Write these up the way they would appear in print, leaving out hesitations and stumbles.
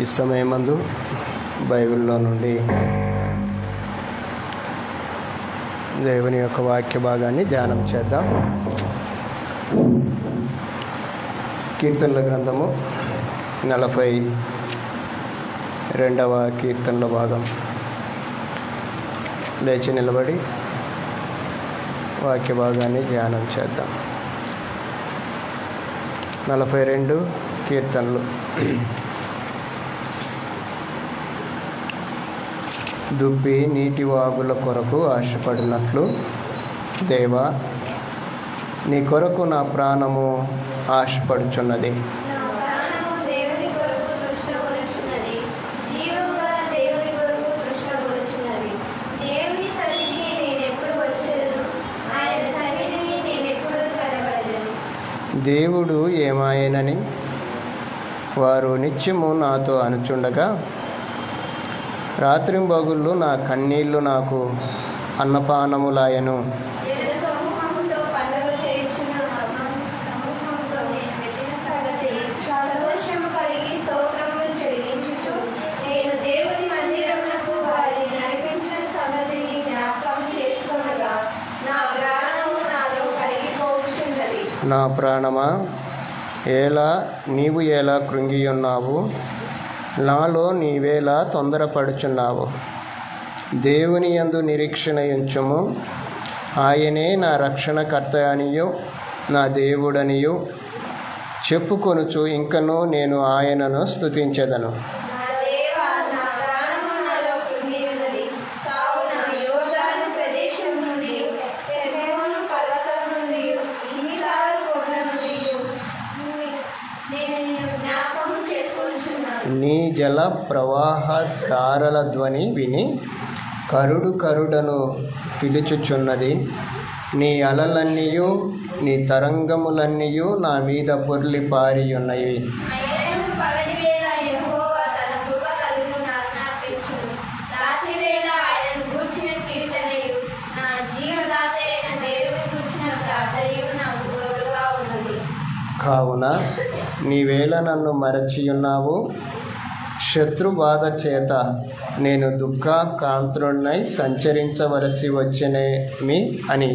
ఈ సమయమందు బైబిల్లో నుండి దేవుని యొక్క వాక్య భాగాన్ని ధ్యానం చేద్దాం. కీర్తనల గ్రంథము 42వ కీర్తనల భాగం. లేచి నిలబడి వాక్య భాగాన్ని ధ్యానం చేద్దాం. 42 కీర్తనలు. దుబ్బి నీటి వాగుల కొరకు ఆశపడినట్లు, దేవా, నీ కొరకు నా ప్రాణము ఆశపడుచున్నది. దేవుడు ఏమాయనని వారు నిత్యము నాతో అనుచుండగా, రాత్రింబగుళ్ళు నా కన్నీళ్లు నాకు అన్నపానములాయను. నా ప్రాణమా, నీవు ఎలా కృంగియున్నావు, నాలో నీవేలా తొందరపడుచున్నావు. దేవుని యందు నిరీక్షణ ఉంచుము. ఆయనే నా రక్షణకర్త అనియు నా దేవుడనియు చెప్పుకొనుచు ఇంకనూ నేను ఆయనను స్తుతించెదను. నీ జల ప్రవాహ ధారల ధ్వని విని కరుడను పిలుచుచున్నది. నీ అలలన్నీయు నీ తరంగములన్నీయు నా మీద పొర్లి పారి ఉన్నవి. కావున నీవేళ నన్ను మరచియున్నావు. శత్రుబాధ చేత నేను దుఃఖాకాంతుడనై సంచరించవలసి వచ్చినేమి అని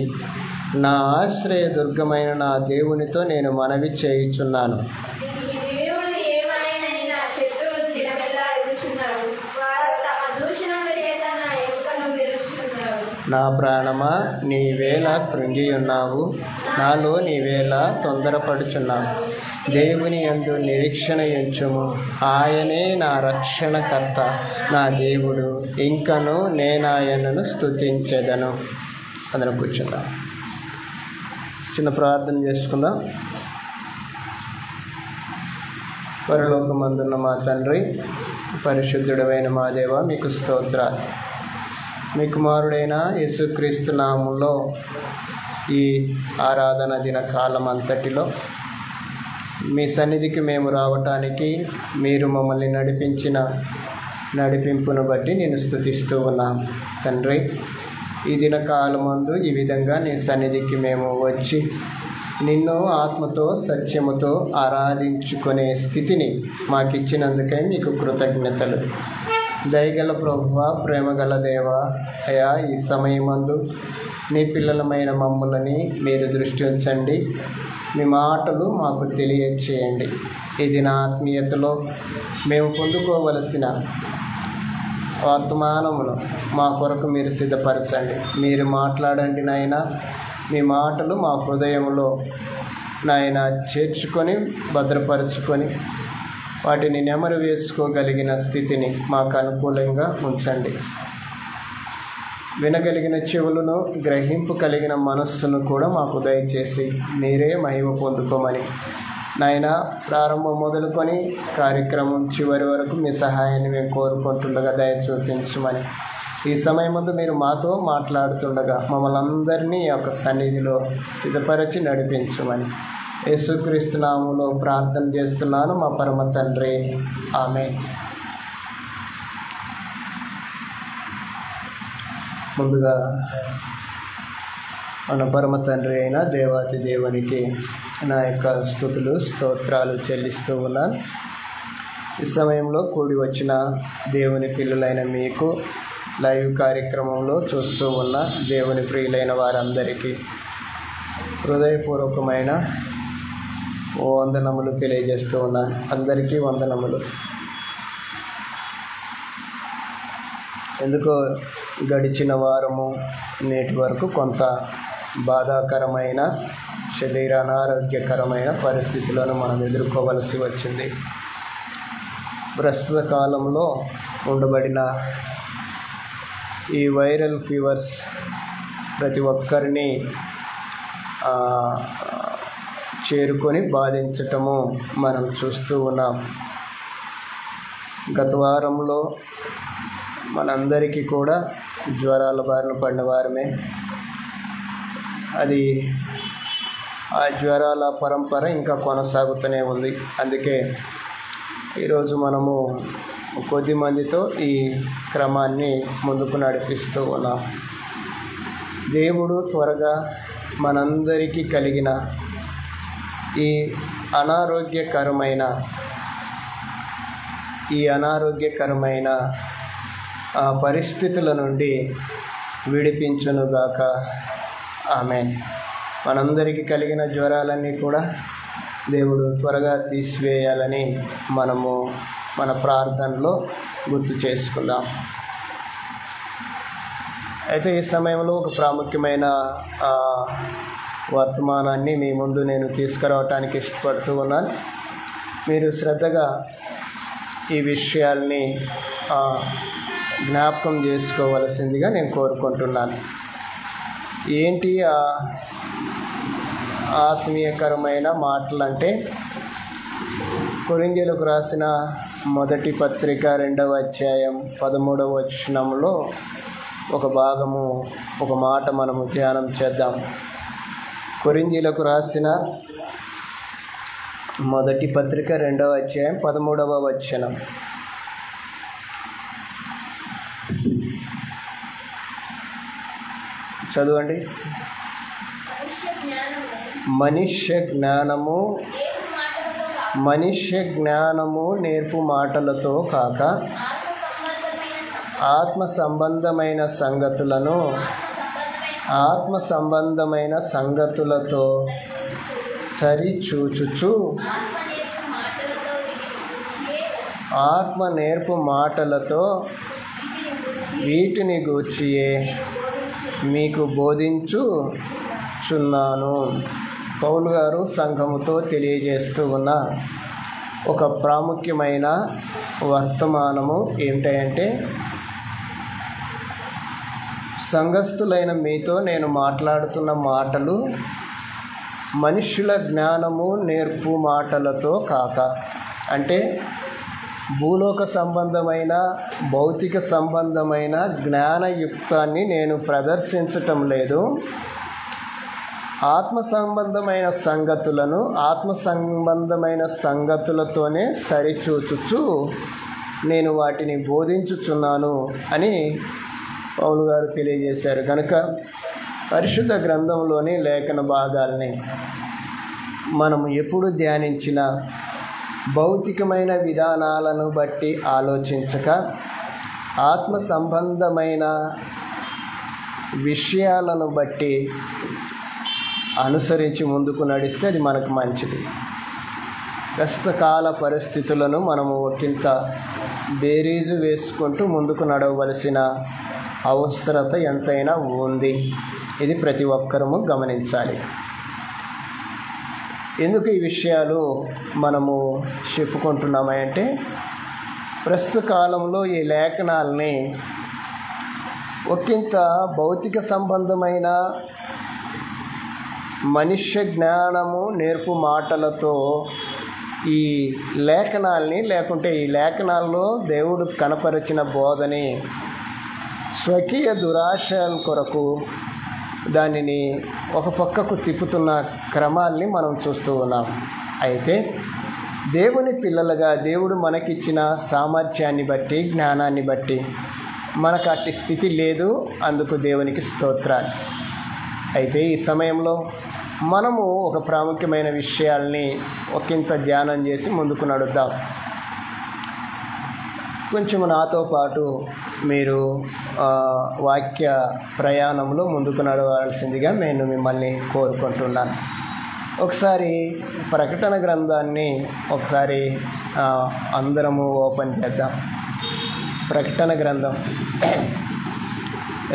నా ఆశ్రయదుర్గమైన నా దేవునితో నేను మనవి చేయుచున్నాను. నా ప్రాణమా, నీవేళ కృంగియున్నావు, నాలో నీవేళ తొందరపడుచున్నావు. దేవుని యందు నిరీక్షణ ఉంచుము. ఆయనే నా రక్షణకర్త, నా దేవుడు, ఇంకను నేనాయనను స్తుతించెదను. అందరం కూర్చుందాం. చిన్న ప్రార్థన చేసుకుందాం. పరలోకమందున్న మా తండ్రి, పరిశుద్ధుడైన మా దేవ, మీకు స్తోత్రాలు. మీ కుమారుడైన యేసుక్రీస్తు నామములో ఈ ఆరాధన దిన కాలం అంతటిలో మీ సన్నిధికి మేము రావటానికి మీరు మమ్మల్ని నడిపించిన నడిపింపును బట్టి నేను స్తుతిస్తూ ఉన్నాం. తండ్రి, ఈ దిన కాలమందు ఈ విధంగా నీ సన్నిధికి మేము వచ్చి నిన్ను ఆత్మతో సత్యముతో ఆరాధించుకునే స్థితిని మాకిచ్చినందుకై మీకు కృతజ్ఞతలు. దయగల ప్రభువా, ప్రేమగల దేవా, అయా, ఈ సమయమందు నీ పిల్లలమైన మమ్ములని మీరు దృష్టి ఉంచండి. మీ మాటలు మాకు తెలియచేయండి. ఇది నా ఆత్మీయతలో మేము పొందుకోవలసిన వర్తమానమును మా కొరకు మీరు సిద్ధపరచండి. మీరు మాట్లాడండి నాయన. మీ మాటలు మా హృదయంలో నాయన చేర్చుకొని భద్రపరుచుకొని వాటిని నెమరు వేసుకోగలిగిన స్థితిని మాకు అనుకూలంగా ఉంచండి. వినగలిగిన చెవులను, గ్రహింపు కలిగిన మనస్సును కూడా మాకు దయచేసి మీరే మహిమ పొందుకోమని నాయన, ప్రారంభం మొదలుకొని కార్యక్రమం చివరి వరకు మీ సహాయాన్ని మేము కోరుకుంటుండగా దయ చూపించమని, ఈ సమయం ముందు మీరు మాతో మాట్లాడుతుండగా మమ్మల్ని అందరినీ ఈ యొక్క సన్నిధిలో సిద్ధపరచి నడిపించమని యేసుక్రీస్తు నామములో ప్రార్థన చేస్తున్నాను మా పరమ తండ్రి. ఆమేన్. ముందుగా మన పరమ తండ్రి అయిన దేవాతి దేవునికి నా యొక్క స్తుతులు స్తోత్రాలు చెల్లిస్తూ ఉన్నాను. ఈ సమయంలో కూడి వచ్చిన దేవుని పిల్లలైన మీకు, లైవ్ కార్యక్రమంలో చూస్తూ ఉన్న దేవుని ప్రియులైన వారందరికీ హృదయపూర్వకమైన వందనములు తెలియజేస్తూ ఉన్నాను. అందరికీ వందనములు. ఎందుకో గడిచిన వారము నేటి వరకు కొంత బాధాకరమైన, శరీర అనారోగ్యకరమైన పరిస్థితులను మనం ఎదుర్కోవలసి వచ్చింది. ప్రస్తుత కాలంలో ఉండబడిన ఈ వైరల్ ఫీవర్స్ ప్రతి ఒక్కరిని చేరుకొని బాధించటము మనం చూస్తూ ఉన్నాం. గత వారంలో మనందరికీ కూడా జ్వరాల బారిన పడిన వారమే. అది ఆ జ్వరాల పరంపర ఇంకా కొనసాగుతూనే ఉంది. అందుకే ఈరోజు మనము కొద్ది మందితో ఈ క్రమాన్ని ముందుకు నడిపిస్తూ ఉన్నాం. దేవుడు త్వరగా మనందరికీ కలిగిన ఈ అనారోగ్యకరమైన పరిస్థితుల నుండి విడిపించునుగాక. ఆమేన్. మనందరికీ కలిగిన జ్వరాలన్నీ కూడా దేవుడు త్వరగా తీసివేయాలని మనము మన ప్రార్థనలో గుర్తు చేసుకుందాం. అయితే ఈ సమయంలో ఒక ప్రాముఖ్యమైన వర్తమానాన్ని మీ ముందు నేను తీసుకురావటానికి ఇష్టపడుతూ ఉన్నాను. మీరు శ్రద్ధగా ఈ విషయాల్ని జ్ఞాపకం చేసుకోవలసిందిగా నేను కోరుకుంటున్నాను. ఏంటి ఆత్మీయకరమైన మాటలంటే, కొరింథీయులకు రాసిన మొదటి పత్రిక 2వ అధ్యాయం 13వ వచనంలో ఒక మాట మనము ధ్యానం చేద్దాం. కొరింథీయులకు రాసిన మొదటి పత్రిక 2వ అధ్యాయం 13వ వచనం. చదవండి. మనుష్య జ్ఞానము నేర్పు మాటలతో కాక ఆత్మ సంబంధమైన సంగతులతో సరిచూచుచు ఆత్మ నేర్పు మాటలతో వీటిని గూర్చియే మీకు బోధించుచున్నాను. పౌలు గారు సంఘముతో తెలియజేస్తూ ఉన్న ఒక ప్రాముఖ్యమైన వర్తమానము ఏమిటంటే, సంఘస్థులైన మీతో నేను మాట్లాడుతున్న మాటలు మనుష్యుల జ్ఞానము నేర్పు మాటలతో కాక, అంటే భూలోక సంబంధమైన, భౌతిక సంబంధమైన జ్ఞానయుక్తాన్ని నేను ప్రదర్శించటం లేదు. ఆత్మ సంబంధమైన సంగతులతోనే సరిచూచుచు నేను వాటిని బోధించుచున్నాను అని పౌలు గారు తెలియజేశారు. కనుక పరిశుద్ధ గ్రంథంలోని లేఖన భాగాల్ని మనము ఎప్పుడు ధ్యానించినా భౌతికమైన విధానాలను బట్టి ఆలోచించక ఆత్మ సంబంధమైన విషయాలను బట్టి అనుసరించి ముందుకు నడిస్తే అది మనకు మంచిది. ప్రస్తుత కాల పరిస్థితులను మనము ఒకంత బేరీజు వేసుకుంటూ ముందుకు నడవవలసిన అవసరత ఎంతైనా ఉంది. ఇది ప్రతి ఒక్కరము గమనించాలి. ఎందుకు ఈ విషయాలు మనము చెప్పుకుంటున్నామంటే, ప్రస్తుత కాలంలో ఈ లేఖనాల్ని ఒకంత భౌతిక సంబంధమైన మనుష్య జ్ఞానము నేర్పు మాటలతో ఈ లేఖనాల్ని, లేకుంటే ఈ లేఖనాల్లో దేవుడు కనపరిచిన బోధని స్వకీయ దురాశల కొరకు దానిని ఒక పక్కకు తిప్పుతున్న క్రమాల్ని మనం చూస్తూ ఉన్నాం. అయితే దేవుని పిల్లలుగా దేవుడు మనకిచ్చిన సామర్థ్యాన్ని బట్టి, జ్ఞానాన్ని బట్టి మనకు అట్టి స్థితి లేదు. అందుకు దేవునికి స్తోత్రాలు. అయితే ఈ సమయంలో మనము ఒక ప్రాముఖ్యమైన విషయాల్ని ఒకంత ధ్యానం చేసి ముందుకు నడుద్దాం. కొంచెం నాతో పాటు మీరు వాక్య ప్రయాణంలో ముందుకు నడవాల్సిందిగా నేను మిమ్మల్ని కోరుకుంటున్నాను. ఒకసారి ప్రకటన గ్రంథాన్ని ఒకసారి అందరము ఓపెన్ చేద్దాం. ప్రకటన గ్రంథం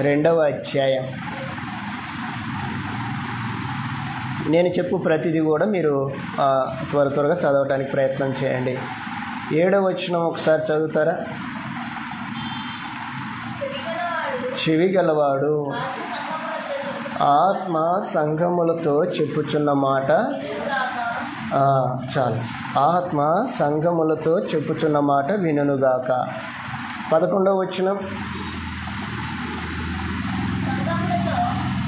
2వ అధ్యాయం. నేను చెప్పు ప్రతిదీ కూడా మీరు త్వరగా చదవటానికి ప్రయత్నం చేయండి. 7వ వచనం ఒకసారి చదువుతారా? చెవి గలవాడు ఆత్మ సంఘములతో చెప్పుచున్న మాట చాలు. ఆత్మ సంఘములతో చెప్పుచున్న మాట వినుగాక. 11వ వచనం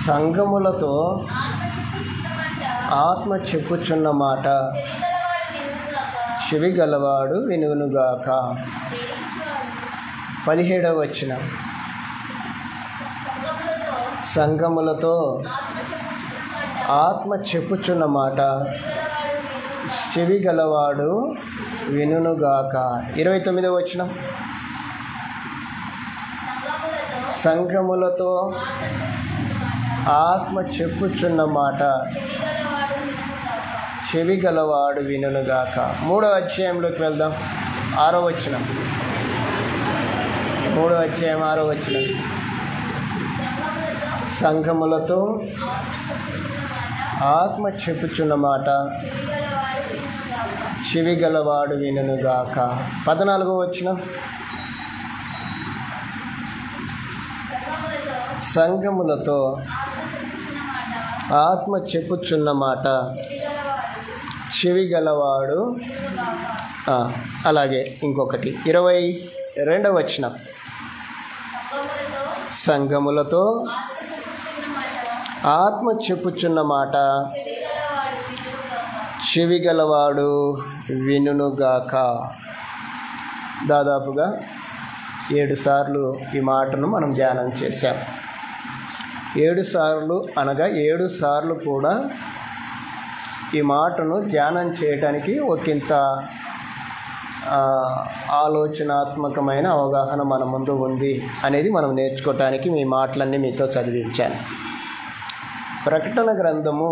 సంఘములతో ఆత్మ చెప్పుచున్న మాట చెవి గలవాడు వినుగాక. 17వ వచనం సంఘములతో ఆత్మ చెప్పుచున్న మాట చెవి గలవాడు వినుగాక. 29వ వచనం సంఘములతో ఆత్మ చెప్పుచున్న మాట చెవి గలవాడు వినుగాక. 3వ అధ్యాయంలోకి వెళ్దాం. 6వ వచనం. 3వ అధ్యాయం 6వ వచనం సంఘములతో ఆత్మ చెప్పుచున్న మాట చెవి గలవాడు వినుగాక. 14వ వచనం సంఘములతో ఆత్మ చెప్పుచున్న మాట చెవి గలవాడు. అలాగే ఇంకొకటి 22వ వచనం సంఘములతో ఆత్మ చెప్పుచున్న మాట చెవి గలవాడు వినుగాక. దాదాపుగా 7 సార్లు ఈ మాటను మనం ధ్యానం చేశాం. 7 సార్లు అనగా 7 సార్లు కూడా ఈ మాటను ధ్యానం చేయటానికి ఒకంత ఆలోచనాత్మకమైన అవగాహన మన ముందు ఉంది అనేది మనం నేర్చుకోవటానికి మీ మాటలన్నీ మీతో చదివించాను. ప్రకటన గ్రంథము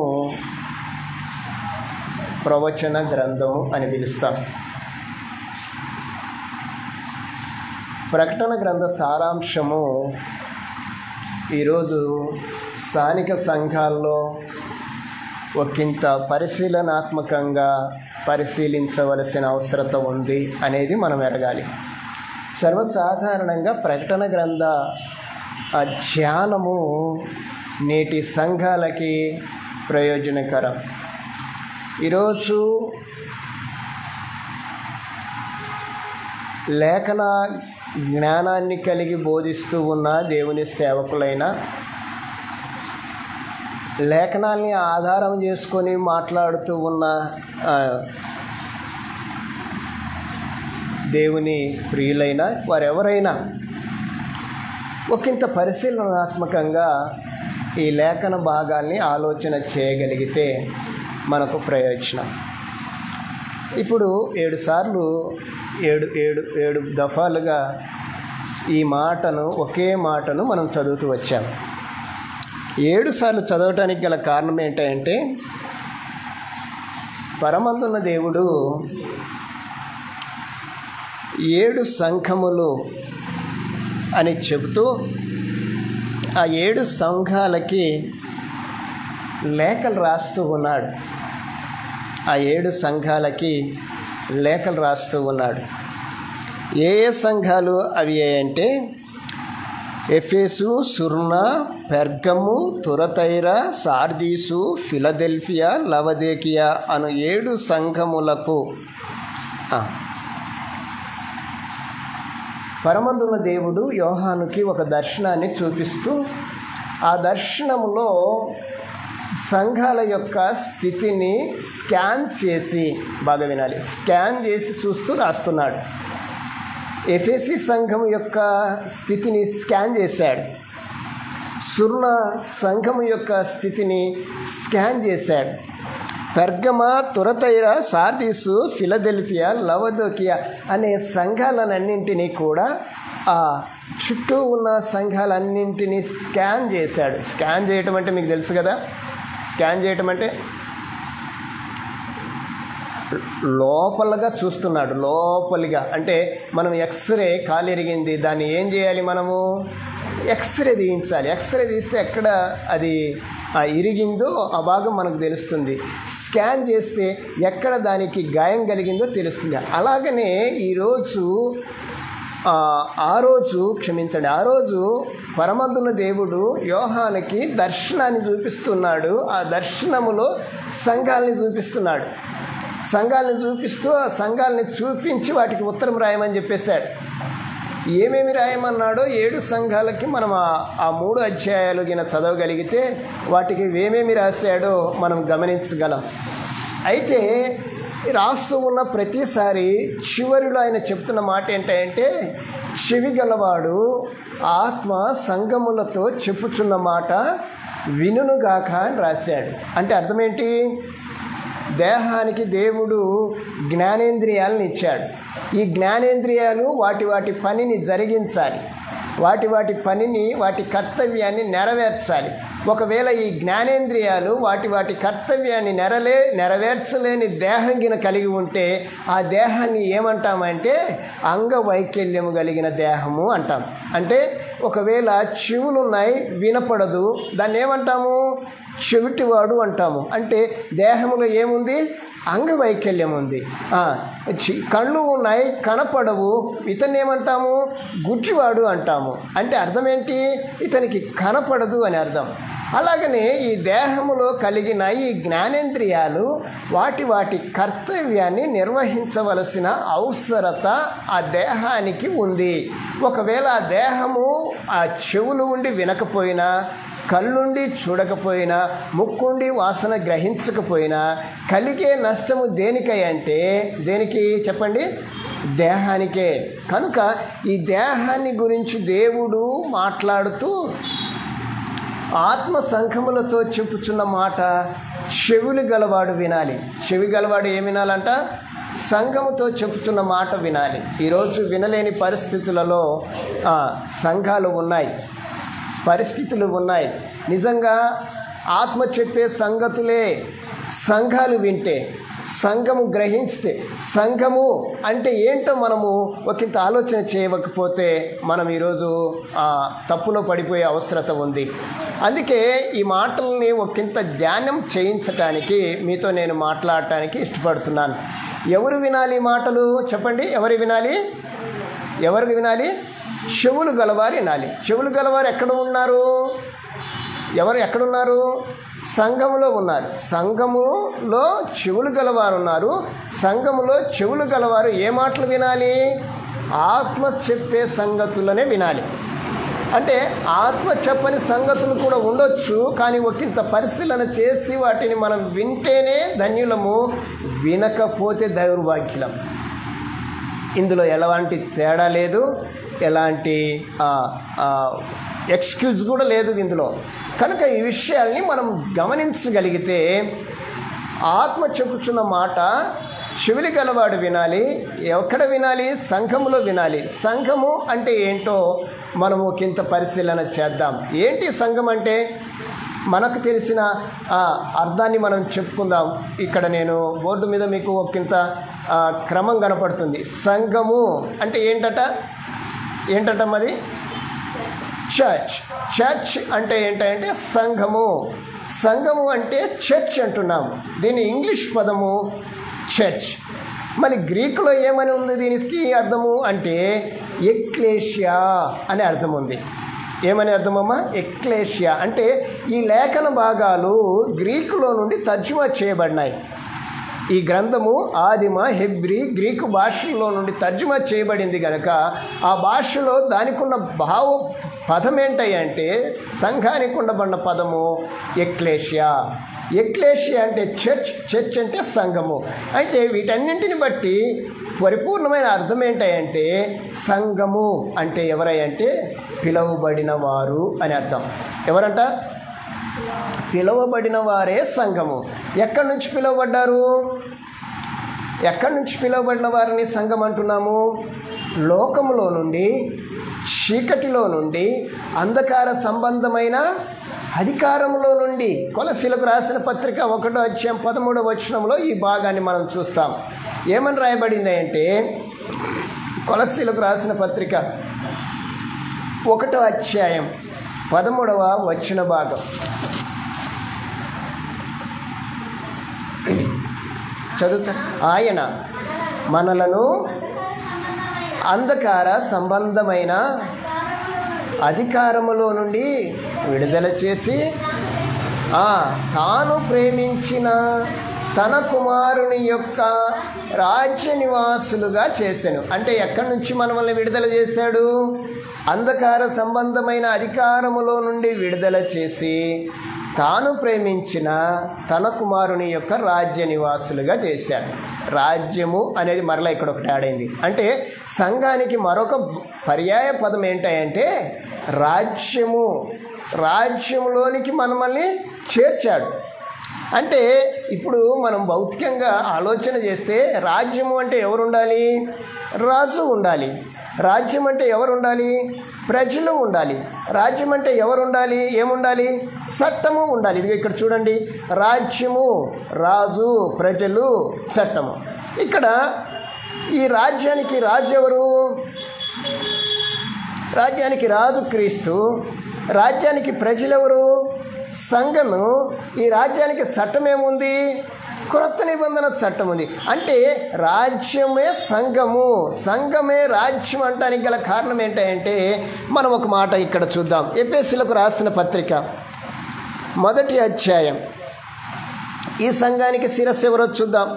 ప్రవచన గ్రంథము అని పిలుస్తాం. ప్రకటన గ్రంథ సారాంశము ఈరోజు స్థానిక సంఘాల్లో ఒకంత పరిశీలనాత్మకంగా పరిశీలించవలసిన అవసరత ఉంది అనేది మనం ఎరగాలి. సర్వసాధారణంగా ప్రకటన గ్రంథ ధ్యానము నేటి సంఘాలకి ప్రయోజనకరం. ఈరోజు లేఖన జ్ఞానాన్ని కలిగి బోధిస్తూ ఉన్న దేవుని సేవకులైన, లేఖనాల్ని ఆధారం చేసుకొని మాట్లాడుతూ ఉన్న దేవుని ప్రియులైన వారెవరైనా ఒకంత పరిశీలనాత్మకంగా ఈ లేఖన భాగాల్ని ఆలోచన చేయగలిగితే మనకు ప్రయోజనం. ఇప్పుడు 7 సార్లు 7 దఫాలుగా ఈ మాటను ఒకే మాటను మనం చదువుతూ వచ్చాం. 7 సార్లు చదవటానికి గల కారణం ఏంటంటే పరమందున్న దేవుడు 7 సంఘములు అని చెబుతూ ఆ 7 సంఘాలకి లేఖలు రాస్తూ ఉన్నాడు. ఆ 7 సంఘాలకి లేఖలు రాస్తూ ఉన్నాడు. ఏ సంఘాలు అవి అంటే ఎఫెసు, సుర్ణ, పెర్గము, తురతైర, సార్దీసు, ఫిలదెల్ఫియా, లవదేకియా అను 7 సంఘములకు పరమందున్న దేవుడు యోహానుకి ఒక దర్శనాన్ని చూపిస్తూ ఆ దర్శనములో సంఘాల యొక్క స్థితిని స్కాన్ చేసి, బాగా వినాలి, స్కాన్ చేసి చూస్తూ రాస్తున్నాడు. ఎఫెసీ సంఘం యొక్క స్థితిని స్కాన్ చేశాడు. సుర్ణ సంఘం యొక్క స్థితిని స్కాన్ చేశాడు. పెర్గమ, తురతైర, సార్దీసు, ఫిలదెల్ఫియా, లవదోకియా అనే సంఘాలన్నింటినీ కూడా ఆ చుట్టూ ఉన్న సంఘాలన్నింటినీ స్కాన్ చేశాడు. స్కాన్ చేయటం అంటే మీకు తెలుసు కదా, స్కాన్ చేయటం అంటే లోపలగా చూస్తున్నాడు. లోపలిగా అంటే మనం ఎక్స్రే కాలు ఎరిగింది, దాన్ని ఏం చేయాలి, మనము ఎక్స్రే తీయించాలి. ఎక్స్రే తీస్తే ఎక్కడ అది ఇరిగిందో ఆ భాగం మనకు తెలుస్తుంది. స్కాన్ చేస్తే ఎక్కడ దానికి గాయం కలిగిందో తెలుస్తుంది. అలాగనే ఆ రోజు పరమందున దేవుడు యోహానుకి దర్శనాన్ని చూపిస్తున్నాడు. ఆ దర్శనములో సంఘాలని చూపిస్తున్నాడు. సంఘాలను చూపిస్తూ ఆ సంఘాలని చూపించి వాటికి ఉత్తరం రాయమని చెప్పేశాడు. ఏమేమి రాయమన్నాడో 7 సంఘాలకి మనం ఆ 3 అధ్యాయాలు గిన చదవగలిగితే వాటికి ఏమేమి రాశాడో మనం గమనించగలం. అయితే రాస్తూ ఉన్న ప్రతిసారి చివరిలో ఆయన చెప్తున్న మాట ఏంటంటే, చెవి గలవాడు ఆత్మ సంఘములతో చెప్పుచున్న మాట వినుగాక అని రాశాడు. అంటే అర్థమేంటి, దేహానికి దేవుడు జ్ఞానేంద్రియాలను ఇచ్చాడు. ఈ జ్ఞానేంద్రియాలు వాటి పనిని జరిగించాలి, వాటి పనిని, వాటి కర్తవ్యాన్ని నెరవేర్చాలి. ఒకవేళ ఈ జ్ఞానేంద్రియాలు వాటి కర్తవ్యాన్ని నెరవేర్చలేని దేహం గిన కలిగి ఉంటే ఆ దేహాన్ని ఏమంటామంటే అంగవైకల్యము కలిగిన దేహము అంటాం. అంటే ఒకవేళ చెవులున్నాయి వినపడదు, దాన్ని ఏమంటాము, చెవిటివాడు అంటాము. అంటే దేహంలో ఏముంది, అంగవైకల్యం ఉంది. కళ్ళు ఉన్నాయి కనపడవు, ఇతన్ని ఏమంటాము, గుడ్డివాడు అంటాము. అంటే అర్థం ఏంటి, ఇతనికి కనపడదు అని అర్థం. అలాగనే ఈ దేహములో కలిగిన ఈ జ్ఞానేంద్రియాలు వాటి కర్తవ్యాన్ని నిర్వహించవలసిన అవసరత ఆ దేహానికి ఉంది. ఒకవేళ ఆ దేహము ఆ చెవులు ఉండి వినకపోయినా, కళ్ళుండి చూడకపోయినా, ముక్కుండి వాసన గ్రహించకపోయినా కలిగే నష్టము దేనికై అంటే, దేనికి చెప్పండి, దేహానికే. కనుక ఈ దేహాన్ని గురించి దేవుడు మాట్లాడుతూ ఆత్మ సంఘములతో చెప్పుచున్న మాట చెవులు గలవాడు వినాలి. చెవి గలవాడు ఏం వినాలంట, సంఘముతో చెప్పుచున్న మాట వినాలి. ఈరోజు వినలేని పరిస్థితులలో సంఘాలు ఉన్నాయి, పరిస్థితులు ఉన్నాయి. నిజంగా ఆత్మ చెప్పే సంగతులే సంఘాలు వింటే, సంఘము గ్రహిస్తే, సంఘము అంటే ఏంటో మనము ఒకంత ఆలోచన చేయకపోతే మనం ఈరోజు తప్పులో పడిపోయే అవసరత ఉంది. అందుకే ఈ మాటల్ని ఒకంత ధ్యానం చేయించటానికి మీతో నేను మాట్లాడటానికి ఇష్టపడుతున్నాను. ఎవరు వినాలి మాటలు చెప్పండి, ఎవరు వినాలి, ఎవరికి వినాలి, చెవులు గలవారు వినాలి. చెవులు గలవారు ఎక్కడ ఉన్నారు, ఎక్కడున్నారు, సంఘములో ఉన్నారు. సంఘములో చెవులు గలవారు ఉన్నారు. సంఘములో చెవులు గలవారు ఏ మాటలు వినాలి, ఆత్మ చెప్పే సంగతులనే వినాలి. అంటే ఆత్మ చెప్పని సంగతులు కూడా ఉండొచ్చు, కానీ ఒకంత పరిశీలన చేసి వాటిని మనం వింటేనే ధన్యులము, వినకపోతే దౌర్భాగ్యులం. ఇందులో ఎలాంటి తేడా లేదు, ఎలాంటి ఎక్స్క్యూజ్ కూడా లేదు ఇందులో. కనుక ఈ విషయాల్ని మనం గమనించగలిగితే ఆత్మ చెప్పుచున్న మాట చెవులు గలవాడు వినాలి. ఎక్కడ వినాలి, సంఘములో వినాలి. సంఘము అంటే ఏంటో మనము ఒకంత పరిశీలన చేద్దాం. ఏంటి సంఘం అంటే, మనకు తెలిసిన అర్థాన్ని మనం చెప్పుకుందాం. ఇక్కడ నేను బోర్డు మీద మీకు ఒకంత క్రమం కనపడుతుంది. సంఘము అంటే ఏంటట మరి, చర్చ్ అంటే ఏంటంటే సంఘము. సంఘము అంటే చర్చ్ అంటున్నాము. దీని ఇంగ్లీష్ పదము చర్చ్. మరి గ్రీకులో ఏమని ఉంది దీనికి అర్థము అంటే ఎక్లేషియా అనే అర్థం ఉంది. ఏమని అర్థమమ్మా, ఎక్లేషియా. అంటే ఈ లేఖన భాగాలు గ్రీకులో నుండి తర్జుమా చేయబడినాయి. ఈ గ్రంథము ఆదిమ, హెబ్రీ, గ్రీకు భాషల్లో నుండి తర్జుమా చేయబడింది కనుక ఆ భాషలో దానికున్న పదం ఏంటంటే, సంఘానికి ఉండబడిన పదము ఎక్లేషియా. ఎక్లేషియా అంటే చర్చ్ అంటే సంఘము. అయితే వీటన్నింటిని బట్టి పరిపూర్ణమైన అర్థం ఏంటంటే, సంఘము అంటే ఎవరంటే పిలువబడిన వారు అని అర్థం. ఎవరంట, పిలువబడిన వారే సంఘము. ఎక్కడి నుంచి పిలువబడ్డారు? ఎక్కడి నుంచి పిలువబడిన వారిని సంఘం అంటున్నాము? లోకములో నుండి, చీకటిలో నుండి, అంధకార సంబంధమైన అధికారంలో నుండి. కొలసీలకు రాసిన పత్రిక 1:13 ఈ భాగాన్ని మనం చూస్తాం. ఏమని రాయబడింది అంటే, కొలసీలకు రాసిన పత్రిక 1:13 భాగం చదువుతా. ఆయన మనలను అంధకార సంబంధమైన అధికారములో నుండి విడుదల చేసి తాను ప్రేమించిన తన కుమారుని యొక్క రాజ్య నివాసులుగా చేశాను. అంటే ఎక్కడి నుంచి మనల్ని విడుదల చేశాడు? అంధకార సంబంధమైన అధికారములో నుండి విడుదల చేసి తాను ప్రేమించిన తన కుమారుని యొక్క రాజ్య నివాసులుగా చేశాడు. రాజ్యము అనేది మరలా ఇక్కడ ఒకటి ఆడైంది. అంటే సంఘానికి మరొక పర్యాయ పదం ఏంటంటే రాజ్యము. రాజ్యంలోనికి మనల్ని చేర్చాడు. అంటే ఇప్పుడు మనం భౌతికంగా ఆలోచన చేస్తే రాజ్యము అంటే ఎవరు ఉండాలి? రాజు ఉండాలి. రాజ్యం అంటే ఎవరు ఉండాలి? ప్రజలు ఉండాలి. రాజ్యం అంటే ఎవరు ఉండాలి? ఏముండాలి? చట్టము ఉండాలి. ఇది ఇక్కడ చూడండి, రాజ్యము, రాజు, ప్రజలు, చట్టము. ఇక్కడ ఈ రాజ్యానికి రాజు ఎవరు? రాజ్యానికి రాజు క్రీస్తు. రాజ్యానికి ప్రజలెవరు? సంఘము. ఈ రాజ్యానికి చట్టం ఏముంది? క్రొత్త నిబంధన చట్టం ఉంది. అంటే రాజ్యమే సంఘము, సంఘమే రాజ్యం అంటానికి గల కారణం ఏంటంటే మనం ఒక మాట ఇక్కడ చూద్దాం. ఎఫెసీయులకు రాసిన పత్రిక 1వ అధ్యాయం. ఈ సంఘానికి శిరస్సు ఎవరో చూద్దాం.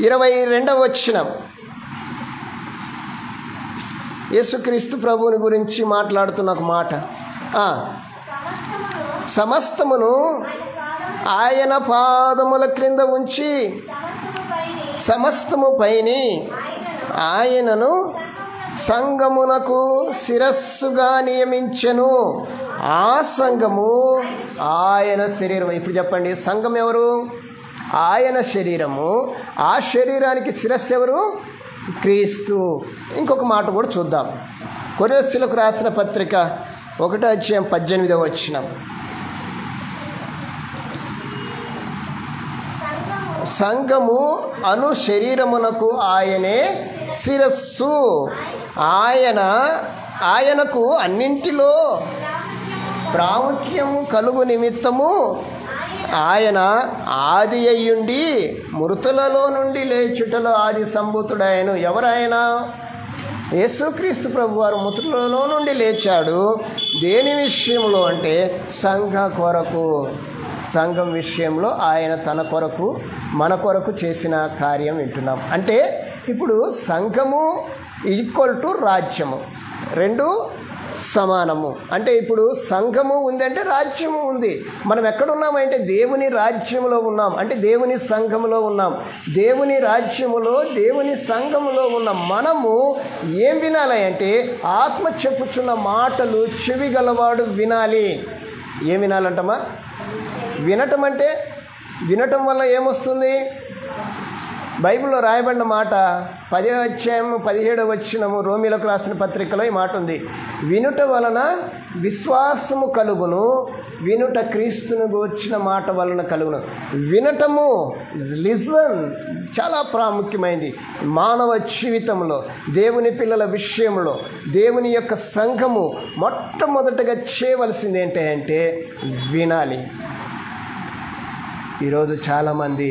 22వ వచనం. యేసుక్రీస్తు ప్రభువుని గురించి మాట్లాడుతున్న ఒక మాట. సమస్తమును ఆయన పాదముల క్రింద ఉంచి సమస్తము పైని ఆయనను సంఘమునకు శిరస్సుగా నియమించెను. ఆ సంఘము ఆయన శరీరం. ఇప్పుడు చెప్పండి, సంఘం ఎవరు? ఆయన శరీరము. ఆ శరీరానికి శిరస్సు ఎవరు? క్రీస్తు. ఇంకొక మాట కూడా చూద్దాం. కొరింథీయులకు రాసిన పత్రిక 1:18 సంఘము అను శరీరమునకు ఆయనే శిరస్సు. ఆయనకు అన్నింటిలో ప్రాముఖ్యము కలుగు నిమిత్తము ఆయన ఆది అయ్యుండి మృతులలో నుండి లేచుటలో ఆది సంభూతుడాయను. ఎవరాయన? యేసుక్రీస్తు ప్రభు వారు మృతులలో నుండి లేచాడు. దేని విషయంలో అంటే సంఘ కొరకు. సంఘం విషయంలో ఆయన తన కొరకు, మన కొరకు చేసిన కార్యం వింటున్నాం. అంటే ఇప్పుడు సంఘము ఈక్వల్ టు రాజ్యము, రెండు సమానము. అంటే ఇప్పుడు సంఘము ఉందంటే రాజ్యము ఉంది. మనం ఎక్కడున్నామంటే దేవుని రాజ్యములో ఉన్నాం. అంటే దేవుని సంఘములో ఉన్నాం. దేవుని రాజ్యములో, దేవుని సంఘములో ఉన్న మనము ఏం వినాలి అంటే ఆత్మ చెప్పుచున్న మాటలు చెవి గలవాడు వినాలి. ఏం వినాలంటమా? వినటం అంటే వినటం వల్ల ఏమొస్తుంది? బైబిల్లో రాయబడిన మాట 10వ అధ్యాయం 17వ వచనం రోమీయులకు రాసిన పత్రికలో ఈ మాట ఉంది. వినుట వలన విశ్వాసము కలుగును, వినుట క్రీస్తును గూర్చిన మాట వలన కలుగును. వినటము, లిజన్, చాలా ప్రాముఖ్యమైనది మానవ జీవితంలో. దేవుని పిల్లల విషయంలో దేవుని యొక్క సంఘము మొట్టమొదటగా చేయవలసింది ఏంటంటే వినాలి. ఈరోజు చాలామంది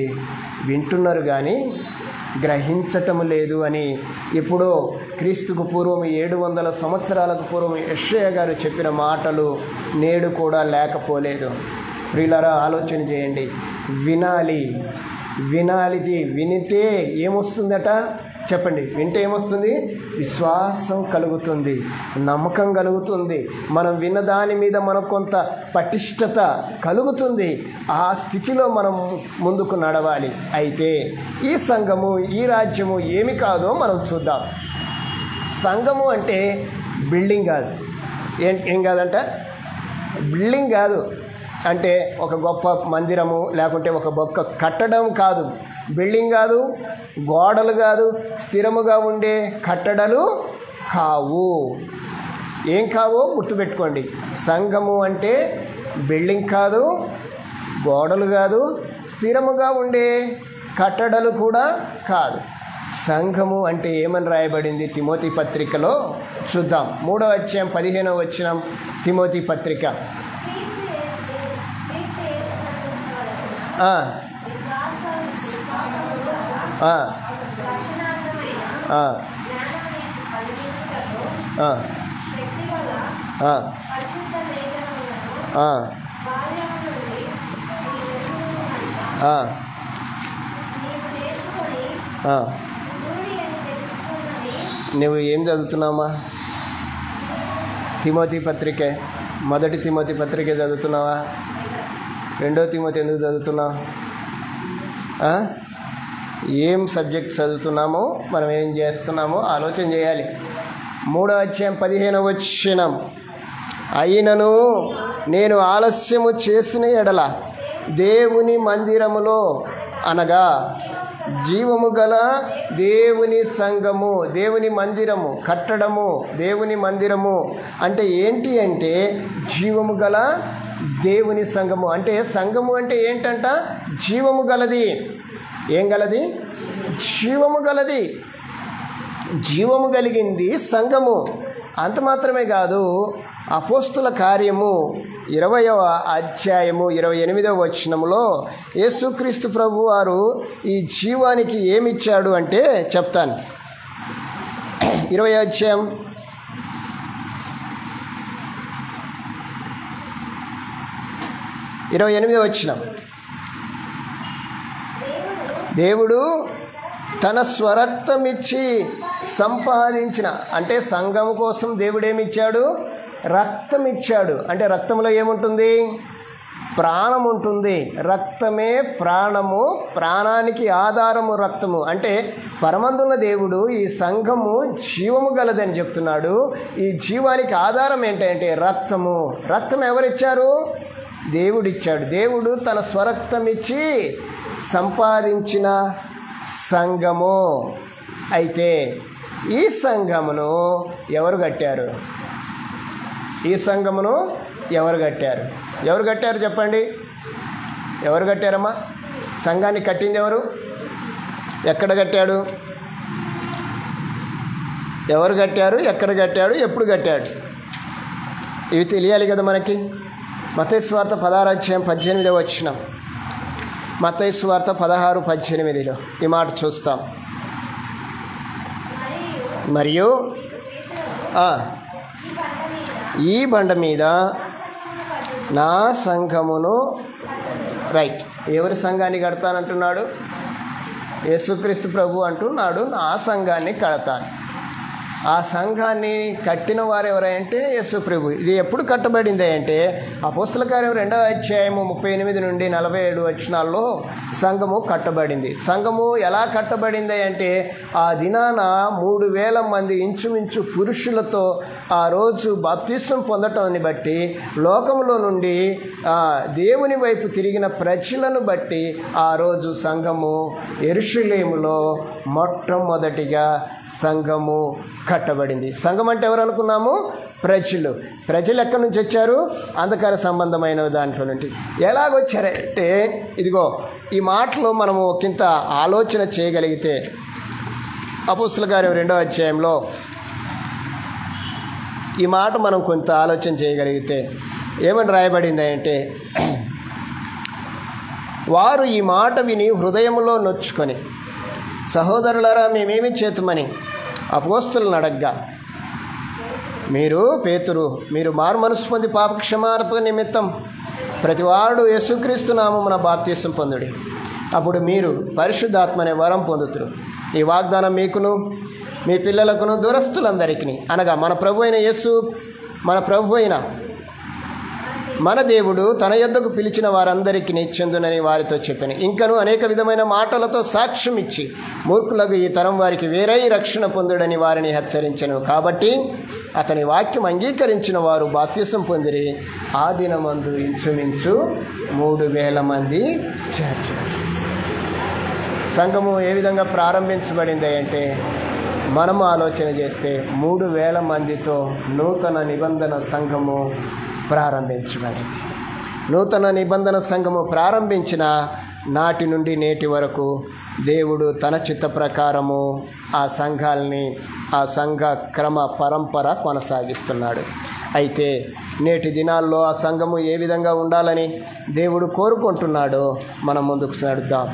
వింటున్నారు కానీ గ్రహించటం లేదు అని ఎప్పుడో క్రీస్తుకు పూర్వం 700 సంవత్సరాలకు పూర్వం యెషయా గారు చెప్పిన మాటలు నేడు కూడా లేకపోలేదు. ప్రియులారా, ఆలోచన చేయండి. వినాలిది వినితే ఏమొస్తుందట? చెప్పండి. వింటే ఏమొస్తుంది? విశ్వాసం కలుగుతుంది, నమ్మకం కలుగుతుంది. మనం విన్న దాని మీద మనకు కొంత పటిష్టత కలుగుతుంది. ఆ స్థితిలో మనం ముందుకు నడవాలి. అయితే ఈ సంఘము, ఈ రాజ్యము ఏమి కాదో మనం చూద్దాం. సంఘము అంటే బిల్డింగ్ కాదు. ఏం కాదంట? బిల్డింగ్ కాదు, అంటే ఒక గొప్ప మందిరము లేకుంటే ఒక గొప్ప కట్టడం కాదు, బిల్డింగ్ కాదు, గోడలు కాదు, స్థిరముగా ఉండే కట్టడాలు కావు. ఏం కావో గుర్తుపెట్టుకోండి. సంఘము అంటే బిల్డింగ్ కాదు, గోడలు కాదు, స్థిరముగా ఉండే కట్టడాలు కూడా కాదు. సంఘము అంటే ఏమని రాయబడింది తిమోతి పత్రికలో చూద్దాం. 3వ అధ్యాయం 15వ వచనం తిమోతి పత్రిక. నువ్వు ఏం చదువుతున్నావా? తిమోతి పత్రికే, 1 తిమోతి పత్రికే చదువుతున్నావా? 2 తిమోతి ఎందుకు చదువుతున్నావు? ఏం సబ్జెక్ట్ చదువుతున్నామో మనం ఏం చేస్తున్నామో ఆలోచన చేయాలి. 3వ అధ్యాయం 15వ వచనం, అయినను నేను ఆలస్యము చేసిన ఎడల దేవుని మందిరములో అనగా జీవము గల దేవుని సంఘము, దేవుని మందిరము కట్టడము, దేవుని మందిరము అంటే ఏంటి అంటే జీవము గల దేవుని సంఘము. అంటే సంఘము అంటే ఏంటంట? జీవము గలది. ఏం గలది? జీవము గలది. జీవము కలిగింది సంఘము. అంత మాత్రమే కాదు, అపోస్తుల కార్యము 20వ అధ్యాయము 28వ వచనములో యేసుక్రీస్తు ప్రభు వారు ఈ జీవానికి ఏమిచ్చాడు అంటే చెప్తాను. 20వ అధ్యాయం 28వ వచనం, దేవుడు తన స్వరక్తమిచ్చి సంపాదించిన, అంటే సంఘం కోసం దేవుడేమిచ్చాడు? రక్తం ఇచ్చాడు. అంటే రక్తంలో ఏముంటుంది? ప్రాణం ఉంటుంది. రక్తమే ప్రాణము, ప్రాణానికి ఆధారము రక్తము. అంటే పరమందున్న దేవుడు ఈ సంఘము జీవము గలదని చెప్తున్నాడు. ఈ జీవానికి ఆధారం ఏంటంటే రక్తము. రక్తం ఎవరిచ్చారు? దేవుడిచ్చాడు. దేవుడు తన స్వరక్తం ఇచ్చి సంపాదించిన సంఘము. అయితే ఈ సంఘమును ఎవరు కట్టారు? ఈ సంఘమును ఎవరు కట్టారు? ఎవరు కట్టారు చెప్పండి? ఎవరు కట్టారమ్మా? సంఘాన్ని కట్టింది ఎవరు? ఎక్కడ కట్టాడు? ఎవరు కట్టారు? ఎక్కడ కట్టాడు? ఎప్పుడు కట్టాడు? ఇవి తెలియాలి కదా మనకి. మత్తయి సువార్త 16వ అధ్యాయం 18వ వచనం, మత్తయి సువార్త 16:18లో ఈ మాట చూస్తాం. మరియు ఈ బండ మీద నా సంఘమును, రైట్, ఎవరి సంఘాన్ని కడతానంటున్నాడు? యేసుక్రీస్తు ప్రభు అంటున్నాడు, నా సంఘాన్ని కడతాను. ఆ సంఘాన్ని కట్టిన వారు ఎవరంటే యేసు ప్రభు. ఇది ఎప్పుడు కట్టబడింది అంటే అపోస్తల కార్యం 2వ అధ్యాయము 38 నుండి 47 వచనాల్లో సంఘము కట్టబడింది. సంఘము ఎలా కట్టబడింది అంటే ఆ దినాన 3000 మంది ఇంచుమించు పురుషులతో ఆ రోజు బాప్తిసం పొందటాన్ని బట్టి, లోకంలో నుండి దేవుని వైపు తిరిగిన ప్రజలను బట్టి ఆ రోజు సంఘము యెరూషలేములో మొట్టమొదటిగా సంఘము కట్టబడింది. సంఘం అంటే ఎవరు అనుకున్నాము? ప్రజలు. ప్రజలు ఎక్కడి నుంచి వచ్చారు? అంధకార సంబంధమైన దాంట్లో నుండి. ఎలాగొచ్చారంటే ఇదిగో ఈ మాటలో మనము ఒకంత ఆలోచన చేయగలిగితే అపోస్తల కార్యం 2వ అధ్యాయంలో ఈ మాట మనం కొంత ఆలోచన చేయగలిగితే ఏమని రాయబడింది అంటే, వారు ఈ మాట విని హృదయంలో నొచ్చుకొని, సహోదరులారా మేమేమి చేతుమని అపోస్తలుని అడగ్గా, మీరు మారు మనసు పొంది పాప క్షమాపణ నిమిత్తం ప్రతివాడు యేసుక్రీస్తు నామమున బాప్తిసం పొందుడి, అప్పుడు మీరు పరిశుద్ధాత్మ అనే వరం పొందుతురు. ఈ వాగ్దానం మీకును మీ పిల్లలకును దూరస్తులందరికీ, అనగా మన ప్రభు అయిన మన దేవుడు తన యొద్దకు పిలిచిన వారందరికీ చెందునని వారితో చెప్పాను. ఇంకను అనేక విధమైన మాటలతో సాక్ష్యం ఇచ్చి మూర్ఖులకు ఈ తరం వారికి వేరై రక్షణ పొందుడని వారిని హెచ్చరించెను. కాబట్టి అతని వాక్యం అంగీకరించిన వారు బాప్తిసం పొందిరి. ఆ దినమందు ఇంచుమించు 3,000 మంది చేర్చారు. సంఘము ఏ విధంగా ప్రారంభించబడింది అంటే, మనము ఆలోచన చేస్తే 3,000 మందితో నూతన నిబంధన సంఘము ప్రారంభించబడింది. నూతన నిబంధన సంఘము ప్రారంభించిన నాటి నుండి నేటి వరకు దేవుడు తన చిత్త ప్రకారము ఆ సంఘాలని, ఆ సంఘ క్రమ పరంపర కొనసాగిస్తున్నాడు. అయితే నేటి దినాల్లో ఆ సంఘము ఏ విధంగా ఉండాలని దేవుడు కోరుకుంటున్నాడో మనం ముందుకు నడుద్దాం.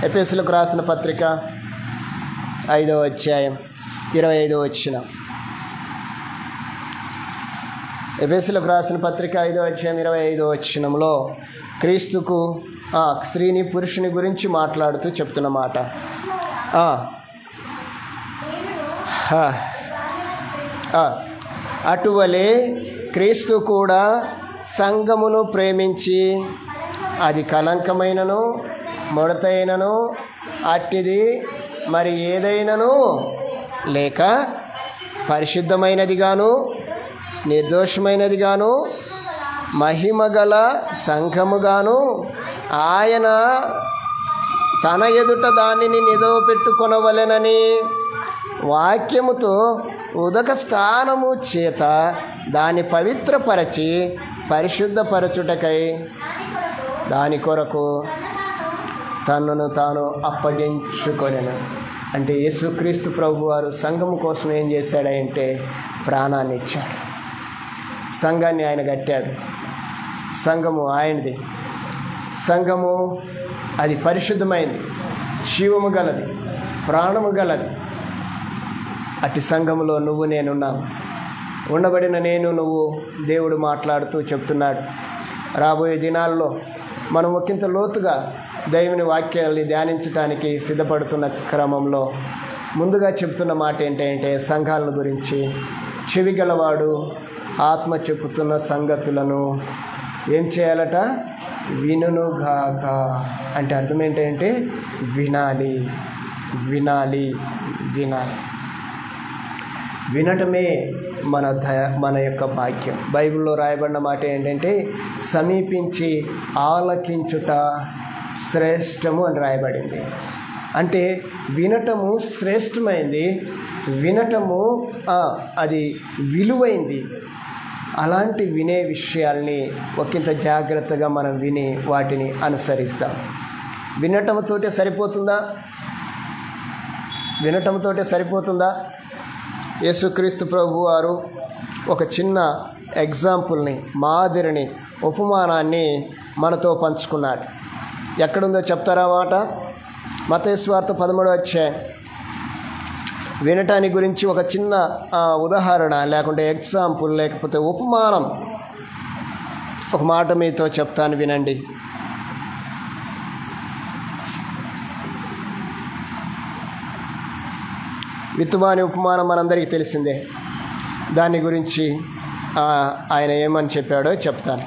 ఎఫెసీయులకు రాసిన పత్రిక 5వ అధ్యాయం 25వ వచనం. ఎఫెసీయులకు రాసిన పత్రిక 5వ అధ్యాయం 25వ వచనంలో క్రీస్తుకు స్త్రీని పురుషుని గురించి మాట్లాడుతూ చెప్తున్న మాట. అటువలే క్రీస్తు కూడా సంఘమును ప్రేమించి అది కళంకమైనను ముడతైనను అట్టిది మరి ఏదైనను లేక పరిశుద్ధమైనదిగాను నిర్దోషమైనదిగాను మహిమగల సంఘముగాను ఆయన తన ఎదుట దానిని నిలవపెట్టుకొనవలెనని వాక్యముతో ఉదక స్నానము చేత దాన్ని పవిత్రపరచి పరిశుద్ధపరచుటకై దాని కొరకు తనను తాను అప్పగించుకొనెను. అంటే యేసుక్రీస్తు ప్రభు వారు సంఘము కోసం ఏం చేశాడంటే ప్రాణాన్ని ఇచ్చాడు. సంఘాన్ని ఆయన కట్టాడు. సంఘము ఆయనది. సంఘము అది పరిశుద్ధమైంది, జీవము గలది, ప్రాణము గలది. అట్టి సంఘములో నువ్వు నేనున్నాను. ఉండబడిన నేను నువ్వు దేవుడు మాట్లాడుతూ చెప్తున్నాడు. రాబోయే దినాల్లో మనం ఒకంత లోతుగా దేవుని వాక్యాన్ని ధ్యానించడానికి సిద్ధపడుతున్న క్రమంలో ముందుగా చెప్తున్న మాట ఏంటంటే, సంఘాల గురించి చెవి గలవాడు ఆత్మ చెప్పుతున్న సంగతులను ఏం చేయాలట? వినుగాక. అంటే అర్థం ఏంటంటే వినాలి, వినాలి, వినాలి. వినటమే మన యొక్క భాగ్యం. బైబిల్లో రాయబడిన మాట ఏంటంటే సమీపించి ఆలకించుట శ్రేష్టము అని రాయబడింది. అంటే వినటము శ్రేష్టమైంది, వినటము అది విలువైంది. అలాంటి వినే విషయాల్ని ఒకంత జాగ్రత్తగా మనం విని వాటిని అనుసరిస్తాం. వినటంతోటే సరిపోతుందా? వినటంతోటే సరిపోతుందా? యేసుక్రీస్తు ప్రభు వారు ఒక చిన్న ఎగ్జాంపుల్ని, మాదిరిని, ఉపమానాన్ని మనతో పంచుకున్నాడు. ఎక్కడుందో చెప్తారా మాట? మత్తయి సువార్త 13వ అధ్యాయం. వినటానికి గురించి ఒక చిన్న ఉదాహరణ, లేకుంటే ఎగ్జాంపుల్, లేకపోతే ఉపమానం ఒక మాట మీతో చెప్తాను, వినండి. విత్తువాని ఉపమానం మనందరికీ తెలిసిందే. దాని గురించి ఆయన ఏమని చెప్పాడో చెప్తాను.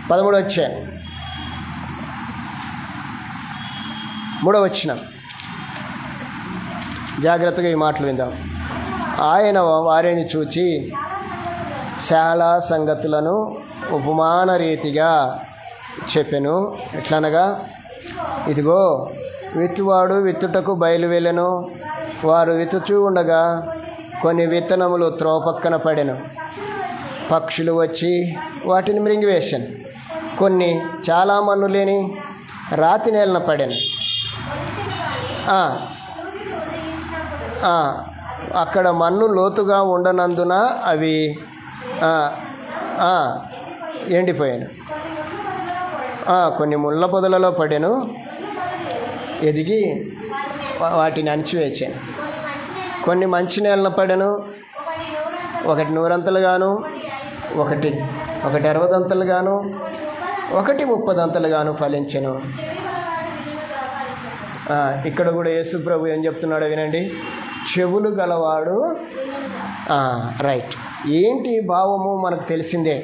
13వ అధ్యాయం 3వ వచనం. జాగ్రత్తగా ఈ మాటలు విందాం. ఆయన వారిని చూచి చాలా సంగతులను ఉపమాన రీతిగా చెప్పెను. ఎట్లనగా, ఇదిగో విత్తువాడు విత్తుటకు బయలువెళ్ళెను. వారు విత్తుచూ ఉండగా కొన్ని విత్తనములు త్రోపక్కన పడెను. పక్షులు వచ్చి వాటిని మృంగివేశాను. కొన్ని చాలా మన్ను లేని రాతి నేలన పడెను. అక్కడ మన్ను లోతుగా ఉండనందున అవి ఎండిపోయాను. కొన్ని ముళ్ళ పొదలలో పడెను. ఎదిగి వాటిని అణిచివేశాను. కొన్ని మంచి నేలన పడెను. ఒకటి 100 ఒకటి 60 ఒకటి 30 ఫలించెను. ఇక్కడ కూడా యేసు ప్రభు ఏం చెప్తున్నాడో వినండి. చెవులు గలవాడు రైట్. ఏంటి భావము మనకు తెలిసిందే.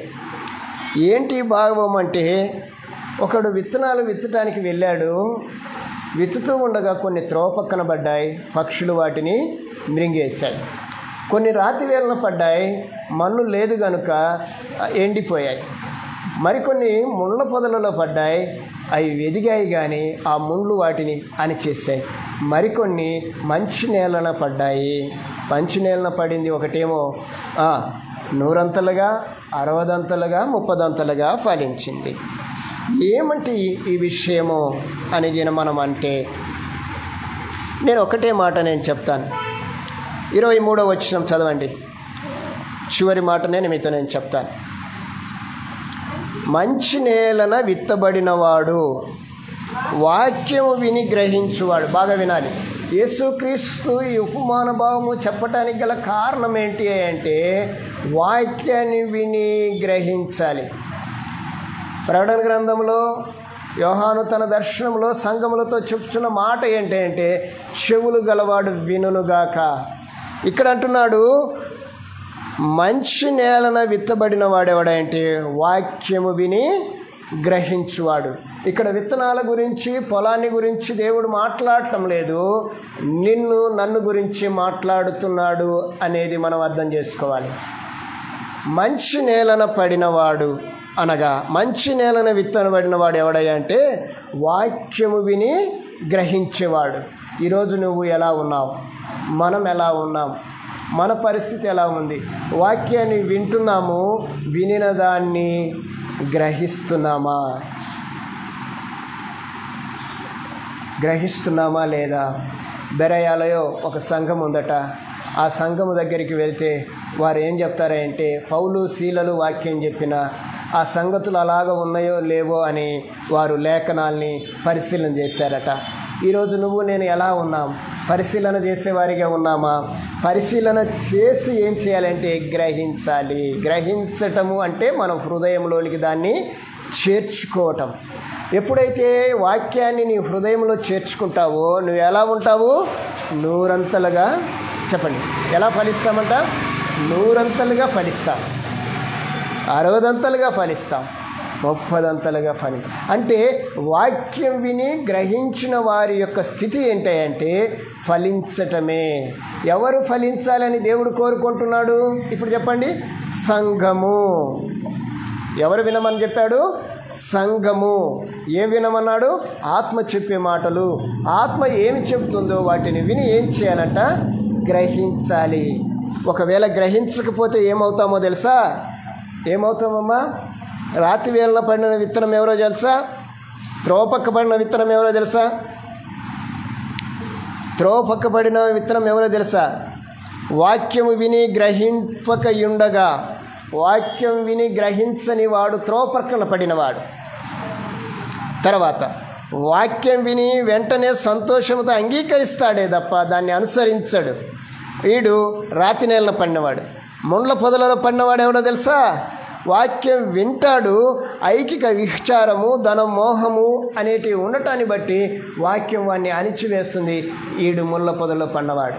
ఏంటి భావం అంటే, ఒకడు విత్తనాలు విత్తడానికి వెళ్ళాడు. విత్తుతూ ఉండగా కొన్ని త్రోవ పక్కన పడ్డాయి, పక్షులు వాటిని మృంగేశాయి. కొన్ని రాతి వేలన పడ్డాయి, మన్ను లేదు కనుక ఎండిపోయాయి. మరికొన్ని ముళ్ళ పొదలలో పడ్డాయి, అవి ఎదిగాయి కానీ ఆ ముళ్ళు వాటిని అణిచేసాయి. మరికొన్ని మంచి నేలన పడ్డాయి. మంచి నేలన పడింది ఒకటేమో 100 60 30 ఫలించింది. ఏమంటే ఈ విషయము అనేది మనం అంటే, నేను ఒకటే మాట నేను చెప్తాను. 23వ వచనం చదవండి. చివరి మాట నేను చెప్తాను. మంచి నేలన విత్తబడినవాడు, వాక్యము విని గ్రహించువాడు. బాగా వినాలి. యేసుక్రీస్తు ఈ ఉపమాన భావము చెప్పటానికి గల కారణం ఏంటి అంటే, వాక్యాన్ని విని గ్రహించాలి. ప్రకటన గ్రంథంలో యోహాను తన దర్శనంలో సంఘములతో చెప్తున్న మాట ఏంటంటే, చెవులు గలవాడు వినుగాక. ఇక్కడ అంటున్నాడు మంచి నేలన విత్తబడిన వాడెవడంటే వాక్యము విని గ్రహించువాడు. ఇక్కడ విత్తనాల గురించి, పొలాన్ని గురించి దేవుడు మాట్లాడటం లేదు, నన్ను గురించి మాట్లాడుతున్నాడు అనేది మనం అర్థం చేసుకోవాలి. మంచి నేలన పడినవాడు అనగా మంచి నేలన విత్తనబడినవాడు ఎవడంటే వాక్యము విని గ్రహించేవాడు. ఈరోజు నువ్వు ఎలా ఉన్నావు? మనం ఎలా ఉన్నాం? మన పరిస్థితి ఎలా ఉంది? వాక్యాన్ని వింటున్నాము, వినిన దాన్ని గ్రహిస్తున్నామా లేదా? బెరయాలో ఒక సంఘం ఉందట. ఆ సంఘము దగ్గరికి వెళ్తే వారు ఏం చెప్తారంటే, పౌలు శీలలు వాక్యం చెప్పిన ఆ సంగతులు అలాగ ఉన్నాయో లేవో అని వారు లేఖనాల్ని పరిశీలన చేశారట. ఈరోజు నువ్వు నేను ఎలా ఉన్నాం? పరిశీలన చేసేవారిగా ఉన్నామా? పరిశీలన చేసి ఏం చేయాలంటే గ్రహించాలి. గ్రహించటము అంటే మనం హృదయంలోనికి దాన్ని చేర్చుకోవటం. ఎప్పుడైతే వాక్యాన్ని నీ హృదయంలో చేర్చుకుంటావో నువ్వు ఎలా ఉంటావు? 100 చెప్పండి. ఎలా ఫలిస్తామంట? 100 ఫలిస్తాం, 60 ఫలిస్తాం, 30 ఫలిస్తాం. అంటే వాక్యం విని గ్రహించిన వారి యొక్క స్థితి ఏంటంటే ఫలించటమే. ఎవరు ఫలించాలని దేవుడు కోరుకుంటున్నాడు? ఇప్పుడు చెప్పండి. సంఘము. ఎవరు వినమని చెప్పాడు? సంఘము. ఏం వినమన్నాడు? ఆత్మ చెప్పే మాటలు. ఆత్మ ఏమి చెబుతుందో వాటిని విని ఏం చేయాలంట? గ్రహించాలి. ఒకవేళ గ్రహించకపోతే ఏమవుతామో తెలుసా? ఏమవుతామమ్మా? రాతి వేలన పడిన విత్తనం ఎవరో తెలుసా? త్రోపక్క పడిన విత్తనం ఎవరో తెలుసా? త్రోపక్క పడిన విత్తనం ఎవరో తెలుసా? వాక్యము విని గ్రహింపకయుండగా, వాక్యం విని గ్రహించని వాడు త్రోపక్కన పడినవాడు. తర్వాత వాక్యం విని వెంటనే సంతోషంతో అంగీకరిస్తాడే తప్ప దాన్ని అనుసరించడు. వీడు రాతి నేలన పడినవాడు. ముండ్ల పొదలలో పడినవాడు ఎవడో తెలుసా? వాక్యం వింటాడు, ఐకిక విచారము, ధనం, మోహము అనేటివి ఉండటాన్ని బట్టి వాక్యం వాడిని అణిచివేస్తుంది. ఈడు ముళ్ళ పొదలో పడినవాడు.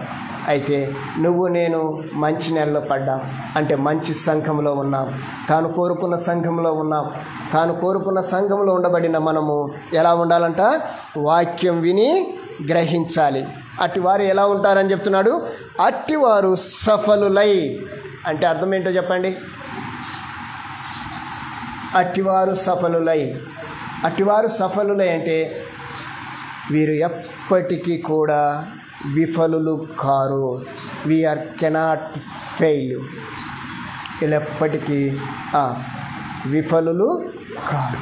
అయితే నువ్వు నేను మంచి నెలలో పడ్డాం అంటే మంచి సంఘంలో ఉన్నాం, తాను కోరుకున్న సంఘంలో ఉన్నాం. తాను కోరుకున్న సంఘంలో ఉండబడిన మనము ఎలా ఉండాలంట? వాక్యం విని గ్రహించాలి. అట్టివారు ఎలా ఉంటారని చెప్తున్నాడు? అట్టివారు సఫలులై. అంటే అర్థం ఏంటో చెప్పండి. అట్టివారు సఫలులై. అట్టివారు సఫలులై అంటే వీరు ఎప్పటికీ కూడా విఫలులు కారు. We are cannot fail. వీళ్ళు ఎప్పటికీ విఫలులు కారు,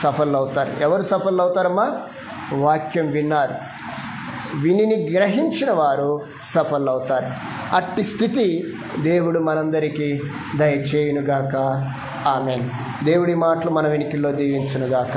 సఫలు అవుతారు. ఎవరు సఫలు అవుతారమ్మా? వాక్యం విన్నారు, విని గ్రహించిన వారు సఫలు అవుతారు. అట్టి స్థితి దేవుడు మనందరికీ దయచేయునుగాక. ఆమేన్. దేవుడి మాటలు మన వెనుకల్లో దీవించునుగాక.